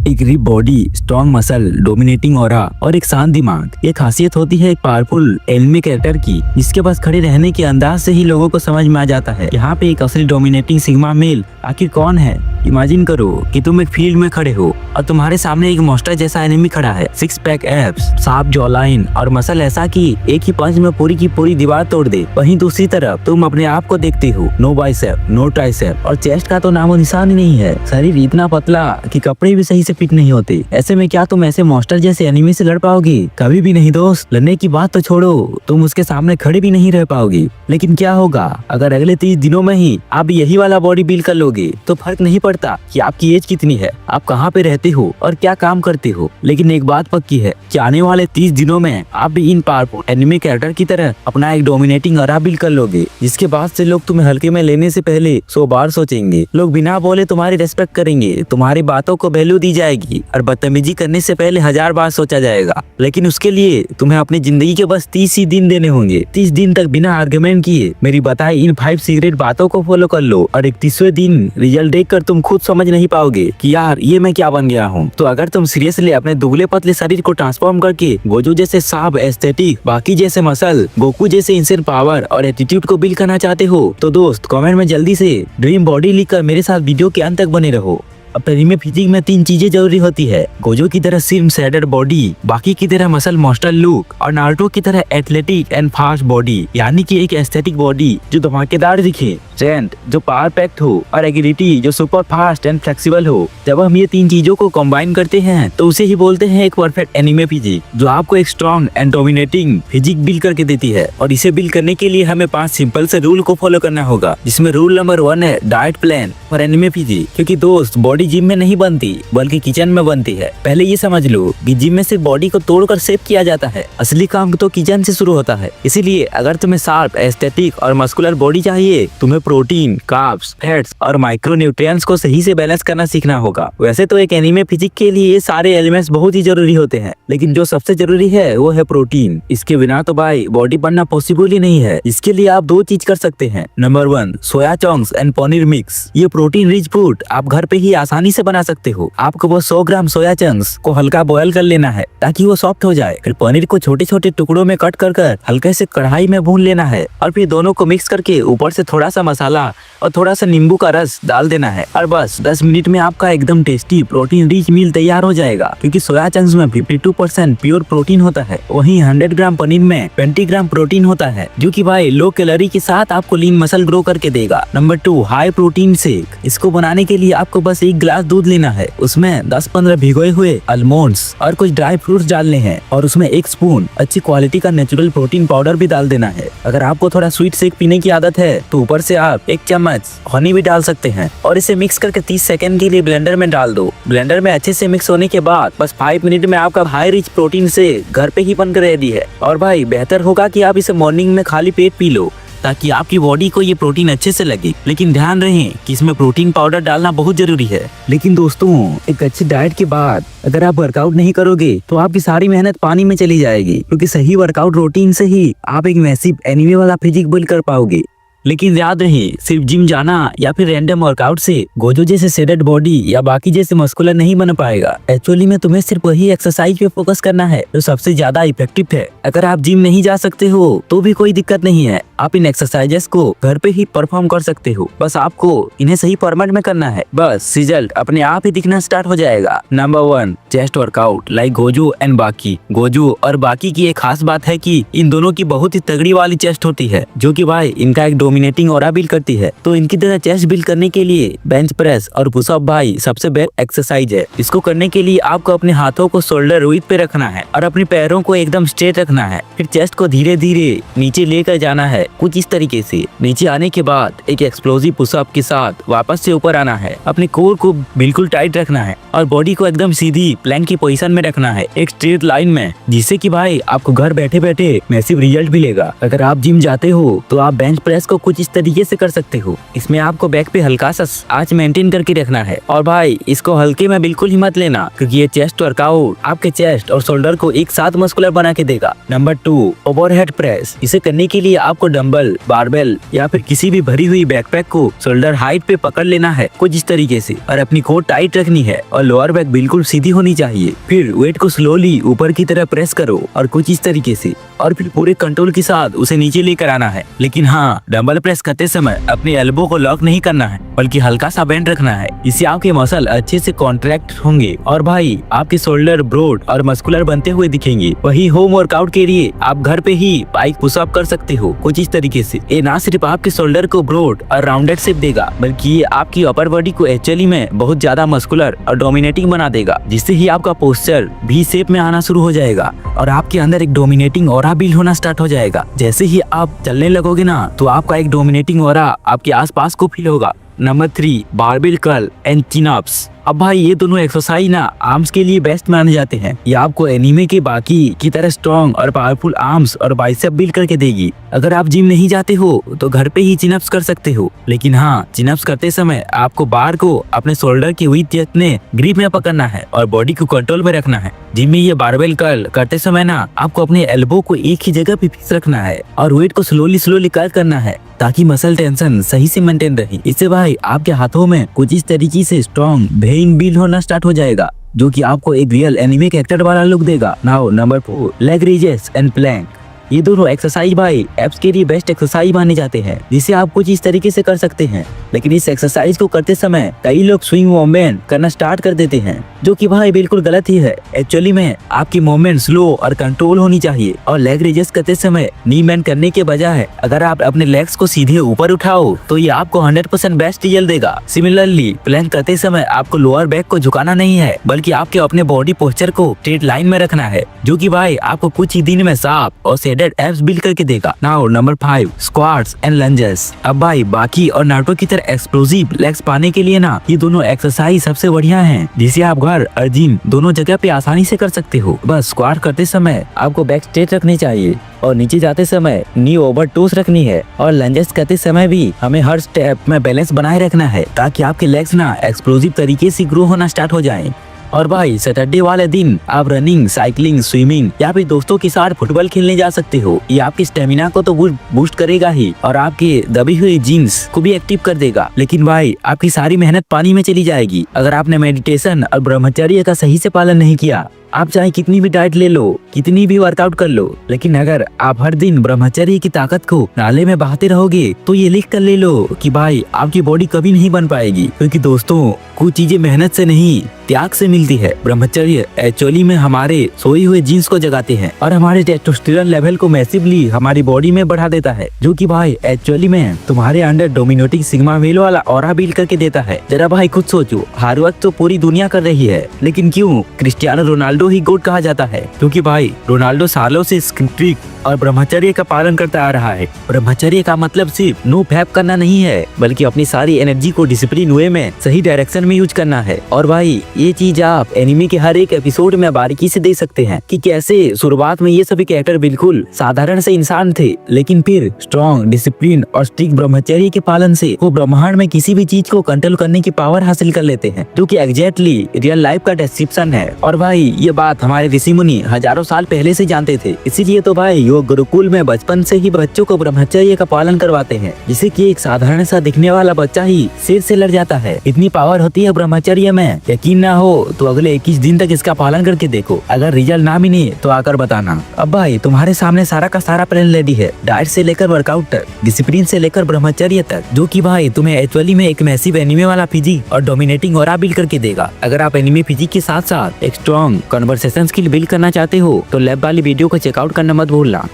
एक rip body, strong muscle, dominating aura और एक शांत दिमाग, ये खासियत होती है एक पावरफुल एनिमे कैरेक्टर की, जिसके पास खड़े रहने के अंदाज से ही लोगों को समझ में आ जाता है यहाँ पे एक असली डोमिनेटिंग सिग्मा मेल आखिर कौन है। इमेजिन करो कि तुम एक फील्ड में खड़े हो और तुम्हारे सामने एक मॉन्स्टर जैसा एनिमी खड़ा है। 6 pack abs, sharp jaw line और मसल ऐसा कि एक ही पंच में पूरी की पूरी दीवार तोड़ दे। वहीं दूसरी तरफ तुम अपने आप को देखते हो, नो बाइसेप, नो ट्राइसेप और चेस्ट का तो नामो निशान ही नहीं है। शरीर इतना पतला कि कपड़े भी सही से फिट नहीं होते। ऐसे में क्या तुम ऐसे मॉन्स्टर जैसे एनिमी से लड़ पाओगे? कभी भी नहीं दोस्त। लड़ने की बात तो छोड़ो, तुम उसके सामने खड़े भी नहीं रह पाओगे। लेकिन क्या होगा अगर अगले 30 दिनों में ही आप यही वाला बॉडी बिल्ड कर लोगे? तो फर्क नहीं पड़ता कि आपकी एज कितनी है, आप कहाँ पे रहते हो और क्या काम करते हो। लेकिन एक बात पक्की है कि आने वाले 30 दिनों में आप भी इन पावरफुल एनिमे कैरेक्टर की तरह अपना एक डोमिनेटिंग ऑरा बिल्ड कर लोगे, जिसके बाद से लोग तुम्हें हल्के में लेने से पहले 100 बार सोचेंगे। लोग बिना बोले तुम्हारी रेस्पेक्ट करेंगे, तुम्हारी बातों को वैल्यू दी जाएगी और बदतमीजी करने से पहले 1000 बार सोचा जाएगा। लेकिन उसके लिए तुम्हें अपनी जिंदगी के बस 30 ही दिन देने होंगे। 30 दिन तक बिना आर्गुमेंट किए मेरी बताई इन 5 सीक्रेट बातों को फॉलो कर लो और 31वें दिन रिजल्ट देखकर तुम खुद समझ नहीं पाओगे कि यार ये मैं क्या बन गया हूँ। तो अगर तुम सीरियसली अपने दुबले पतले शरीर को ट्रांसफॉर्म करके गोजो जैसे साफ एस्थेटिक, बाकी जैसे मसल, गोकू जैसे इंसान पावर और एटीट्यूड को बिल्ड करना चाहते हो तो दोस्त कमेंट में जल्दी से ड्रीम बॉडी लिखकर मेरे साथ वीडियो के अंत तक बने रहो। अब एनिमे फिजिक में 3 चीजें जरूरी होती है। गोजो की तरह स्लिम शैडर बॉडी, बाकी की तरह मसल मॉन्स्टर लुक और नारुतो की तरह एथलेटिक एंड फास्ट बॉडी, यानी कि एक एस्थेटिक बॉडी जो धमाकेदार दिखे, स्ट्रेंथ जो पावर पैक्ड हो और एग्रिटी जो सुपर फास्ट एंड फ्लेक्सिबल हो। जब हम ये 3 चीजों को कंबाइन करते हैं तो उसे ही बोलते हैं एक परफेक्ट एनिमे फिजिक, जो आपको एक strong and dominating physique build करके देती है। और इसे बिल्ड करने के लिए हमें 5 सिंपल से रूल को फॉलो करना होगा, जिसमें रूल नंबर 1 है डाइट प्लान और एनिमे फिजिक। क्योंकि दोस्त बॉडी जिम में नहीं बनती बल्कि किचन में बनती है। पहले ये समझ लो कि जिम में सिर्फ बॉडी को तोड़कर शेप किया जाता है, असली काम तो किचन से शुरू होता है। इसीलिए अगर तुम्हें शार्प, एस्थेटिक और मस्कुलर बॉडी चाहिए, तुम्हें प्रोटीन, कार्ब्स, फैट्स और माइक्रो न्यूट्रिएंट्स को सही से बैलेंस करना सीखना होगा। वैसे तो एक एनिमे फिजिक के लिए ये सारे एलिमेंट्स बहुत ही जरूरी होते हैं, लेकिन जो सबसे जरूरी है वो है प्रोटीन। इसके बिना तो भाई बॉडी बनना पॉसिबल ही नहीं है। इसके लिए आप 2 चीज कर सकते हैं। Number 1 soya chunks and paneer mix. ये प्रोटीन रिच फूड आप घर पे ही आसानी से बना सकते हो। आपको वो 100 ग्राम सोया चंक्स को हल्का बॉयल कर लेना है ताकि वो सॉफ्ट हो जाए। फिर पनीर को छोटे छोटे टुकड़ों में कट कर हल्के से कढ़ाई में भून लेना है और फिर दोनों को मिक्स करके ऊपर से थोड़ा सा मसाला और थोड़ा सा नींबू का रस डाल देना है और बस 10 मिनट में आपका एकदम टेस्टी प्रोटीन रिच मील तैयार हो जाएगा। क्योंकि सोया चंक्स में 52% प्योर प्रोटीन होता है, वहीं 100 ग्राम पनीर में 20 ग्राम प्रोटीन होता है, जो कि भाई लो कैलोरी के साथ आपको लीन मसल ग्रो करके देगा। Number 2 high protein shake. इसको बनाने के लिए आपको बस 1 गिलास दूध लेना है, उसमें 10-15 भिगोए हुए आलमंड्स और कुछ ड्राई फ्रूट्स डालने हैं और उसमें 1 स्पून अच्छी क्वालिटी का नेचुरल प्रोटीन पाउडर भी डाल देना है। अगर आपको थोड़ा स्वीट शेक पीने की आदत है तो ऊपर से आप 1 चम्मच हनी भी डाल सकते हैं और इसे मिक्स करके 30 सेकंड के लिए ब्लेंडर में डाल दो। ब्लेंडर में अच्छे से मिक्स होने के बाद बस 5 मिनट में आपका हाई रिच प्रोटीन से घर पे ही बनकर रेडी है। और भाई बेहतर होगा कि आप इसे मॉर्निंग में खाली पेट पी लो ताकि आपकी बॉडी को ये प्रोटीन अच्छे से लगे। लेकिन ध्यान रहे कि इसमें प्रोटीन पाउडर डालना बहुत जरूरी है। लेकिन दोस्तों एक अच्छी डाइट के बाद अगर आप वर्कआउट नहीं करोगे तो आपकी सारी मेहनत पानी में चली जाएगी, क्योंकि सही वर्कआउट रूटीन से ही आप एक मैसिव एनिमे वाला फिजिक बिल्ड कर पाओगे। लेकिन याद रहे सिर्फ जिम जाना या फिर रैंडम वर्कआउट से गोजो जैसे शेडेड बॉडी या बाकी जैसे मस्कुलर नहीं बन पाएगा। एक्चुअली में तुम्हें सिर्फ वही एक्सरसाइज पे फोकस करना है जो सबसे ज्यादा इफेक्टिव है। अगर आप जिम नहीं जा सकते हो तो भी कोई दिक्कत नहीं है, आप इन एक्सरसाइजेस को घर पे ही परफॉर्म कर सकते हो। बस आपको इन्हें सही फॉर्मेट में करना है, बस रिजल्ट अपने आप ही दिखना स्टार्ट हो जाएगा। Number 1 chest workout like Gojo and बाकी। गोजो और बाकी की एक खास बात है कि इन दोनों की बहुत ही तगड़ी वाली चेस्ट होती है, जो कि भाई इनका एक डोमिनेटिंग ऑरा बिल्ड करती है। तो इनकी तरह चेस्ट बिल्ड करने के लिए बेंच प्रेस और पुशअप भाई सबसे बेस्ट एक्सरसाइज है। इसको करने के लिए आपको अपने हाथों को शोल्डर विड्थ पे रखना है और अपने पैरों को एकदम स्ट्रेट रखना है। फिर चेस्ट को धीरे धीरे नीचे लेकर जाना है, कुछ इस तरीके से। नीचे आने के बाद एक एक्सप्लोसिव पुशअप के साथ वापस से ऊपर आना है। अपने कोर को बिल्कुल टाइट रखना है और बॉडी को एकदम सीधी प्लैंक की पोजीशन में रखना है, एक स्ट्रेट लाइन में, जिससे कि भाई आपको घर बैठे बैठे मैसिव रिजल्ट मिलेगा। अगर आप जिम जाते हो तो आप बेंच प्रेस को कुछ इस तरीके से कर सकते हो। इसमें आपको बैक पे हल्का सा आंच मेंटेन करके रखना है और भाई इसको हल्के में बिल्कुल ही मत लेना, क्योंकि ये चेस्ट वर्कआउट आपके चेस्ट और शोल्डर को एक साथ मस्कुलर बना के देगा। Number 2, overhead press. इसे करने के लिए आपको डंबल, बारबेल या फिर किसी भी भरी हुई बैकपैक को शोल्डर हाइट पे पकड़ लेना है कुछ इस तरीके से और अपनी कोट टाइट रखनी है और लोअर बैक बिल्कुल सीधी होनी चाहिए। फिर वेट को स्लोली ऊपर की तरफ प्रेस करो और कुछ इस तरीके से, और फिर पूरे कंट्रोल के साथ उसे नीचे लेकर आना है। लेकिन हाँ, डंबल प्रेस करते समय अपने एल्बो को लॉक नहीं करना है, बल्कि हल्का सा बेंड रखना है। इससे आपके मसल अच्छे से कॉन्ट्रैक्ट होंगे और भाई आपके शोल्डर ब्रॉड और मस्कुलर बनते हुए दिखेंगे। वही होम वर्कआउट के लिए आप घर पे ही बाइक पुशअप कर सकते हो कुछ इस तरीके से। ये ना सिर्फ आपके शोल्डर को ब्रॉड और राउंडेड शेप देगा, बल्कि ये आपकी अपर बॉडी को एक्चुअली में बहुत ज्यादा मस्कुलर और डोमिनेटिंग बना देगा, जिससे ही आपका पोस्चर भी शेप में आना शुरू हो जाएगा और आपके अंदर एक डोमिनेटिंग ऑरा बिल्ड होना स्टार्ट हो जाएगा। जैसे ही आप चलने लगोगे ना, तो आपका एक डोमिनेटिंग ऑरा आपके आसपास को फील होगा। Number 3, barbell curl and chin ups. अब भाई ये दोनों एक्सरसाइज ना आर्म्स के लिए बेस्ट माने जाते हैं। ये आपको एनीमे के बाकी की तरह स्ट्रॉन्ग और पावरफुल आर्म्स और बाइसेप बिल्ड करके देगी। अगर आप जिम नहीं जाते हो तो घर पे ही चिनअप्स कर सकते हो, लेकिन हाँ, चिनअप्स करते समय आपको बार को अपने शोल्डर के विड्थ जितने ग्रिप में पकड़ना है और बॉडी को कंट्रोल में रखना है। जिम में ये बारबेल कर्ल करते समय ना आपको अपने एल्बो को एक ही जगह पे फिक्स रखना है और वेट को स्लोली कर्ल करना है, ताकि मसल टेंशन सही से मेंटेन रहे। इससे भाई आपके हाथों में कुछ इस तरीके से स्ट्रॉन्ग वेन बिल्ड होना स्टार्ट हो जाएगा, जो कि आपको एक रियल एनिमे कैरेक्टर वाला लुक देगा। Now number 4, leg raises and plank. ये दोनों एक्सरसाइज भाई एब्स के लिए बेस्ट एक्सरसाइज माने जाते हैं, जिसे आप कुछ इस तरीके से कर सकते हैं। लेकिन इस एक्सरसाइज को करते समय कई लोग स्विंग मूवमेंट करना स्टार्ट कर देते हैं, जो कि भाई बिल्कुल गलत ही है। एक्चुअली में आपकी मूवमेंट स्लो और कंट्रोल होनी चाहिए और लेग रेजेस करते समय नी बेंड करने के बजाय अगर आप अपने लेग्स को सीधे ऊपर उठाओ तो ये आपको 100% बेस्ट रिजल्ट देगा। सिमिलरली प्लैंक करते समय आपको लोअर बैक को झुकाना नहीं है, बल्कि आपके अपने बॉडी पोस्चर को स्ट्रेट लाइन में रखना है, जो कि भाई आपको कुछ ही दिन में साफ और एब्स बिल्ड करके देगा। Now number 5, squats and lunges. अब भाई बाकी और नारुतो की तरह एक्सप्लोसिव लेग्स पाने के लिए ना ये दोनों एक्सरसाइज सबसे बढ़िया हैं, जिसे आप घर और जिम दोनों जगह पे आसानी से कर सकते हो। बस स्क्वाट करते समय आपको बैक स्ट्रेट रखनी चाहिए और नीचे जाते समय नी ओवर टोस रखनी है, और लंजेस करते समय भी हमें हर स्टेप में बैलेंस बनाए रखना है, ताकि आपके लेग्स ना एक्सप्लोसिव तरीके से ग्रो होना स्टार्ट हो जाएं। और भाई सैटरडे वाले दिन आप रनिंग, साइकिलिंग, स्विमिंग या फिर दोस्तों के साथ फुटबॉल खेलने जा सकते हो। ये आपकी स्टेमिना को तो बूस्ट करेगा ही और आपके दबी हुई जीन्स को भी एक्टिव कर देगा। लेकिन भाई आपकी सारी मेहनत पानी में चली जाएगी अगर आपने मेडिटेशन और ब्रह्मचर्य का सही से पालन नहीं किया। आप चाहे कितनी भी डाइट ले लो, कितनी भी वर्कआउट कर लो, लेकिन अगर आप हर दिन ब्रह्मचर्य की ताकत को नाले में बहाते रहोगे तो ये लिख कर ले लो कि भाई आपकी बॉडी कभी नहीं बन पाएगी। क्योंकि दोस्तों, कुछ चीजें मेहनत से नहीं त्याग से मिलती है। ब्रह्मचर्य एक्चुअली में हमारे सोए हुए जीन्स को जगाते हैं और हमारे टेस्टोस्टेरोन लेवल को मैसिवली हमारी बॉडी में बढ़ा देता है, जो कि भाई एक्चुअली में तुम्हारे अंडर डोमिनेटिंग सिग्मा मेल वाला ऑरा बिल्ड करके देता है। जरा भाई खुद सोचो, हर वक्त तो पूरी दुनिया कर रही है, लेकिन क्यों क्रिस्टियानो रोनाल्डो ही गोट कहा जाता है? क्योंकि भाई रोनाल्डो सालों से स्ट्रिक्ट और ब्रह्मचर्य का पालन करता आ रहा है। ब्रह्मचर्य का मतलब सिर्फ नो फैप करना नहीं है, बल्कि अपनी सारी एनर्जी को डिसिप्लिन वे में सही डायरेक्शन में यूज करना है। और भाई ये चीज आप एनिमे के हर एक एपिसोड में बारीकी से देख सकते हैं कि कैसे शुरुआत में ये सभी कैरेक्टर बिल्कुल साधारण से इंसान थे, लेकिन फिर स्ट्रॉन्ग डिसिप्लिन और स्ट्रिक्ट ब्रह्मचर्य के पालन से वो ब्रह्मांड में किसी भी चीज को कंट्रोल करने की पावर हासिल कर लेते हैं, जो कि एग्जैक्टली रियल लाइफ का डिस्क्रिप्शन है। और भाई ये बात हमारे ऋषि मुनि हजारों साल पहले से जानते थे, इसीलिए तो भाई योग गुरुकुल में बचपन से ही बच्चों को ब्रह्मचर्य का पालन करवाते हैं, जिससे कि एक साधारण सा दिखने वाला बच्चा ही शेर से लड़ जाता है। इतनी पावर होती है ब्रह्मचर्य में, यकीन ना हो तो अगले 21 दिन तक इसका पालन करके देखो। अगर रिजल्ट ना मिले तो आकर बताना। अब भाई तुम्हारे सामने सारा का सारा प्लान रेडी है, डाइट से लेकर वर्कआउट तक, डिसिप्लिन से लेकर ब्रह्मचर्य तक, जो कि भाई तुम्हें एक्चुअली में एक मैसिव एनिमे वाला फिजिक और डोमिनेटिंग ऑरा बिल्ड करके देगा। अगर आप एनिमे फिजिक के साथ साथ एक स्ट्रॉन्ग कन्वर्सेशन स्किल बिल्ड करना चाहते हो तो लैब वाली वीडियो को चेकआउट करना मत भूलना।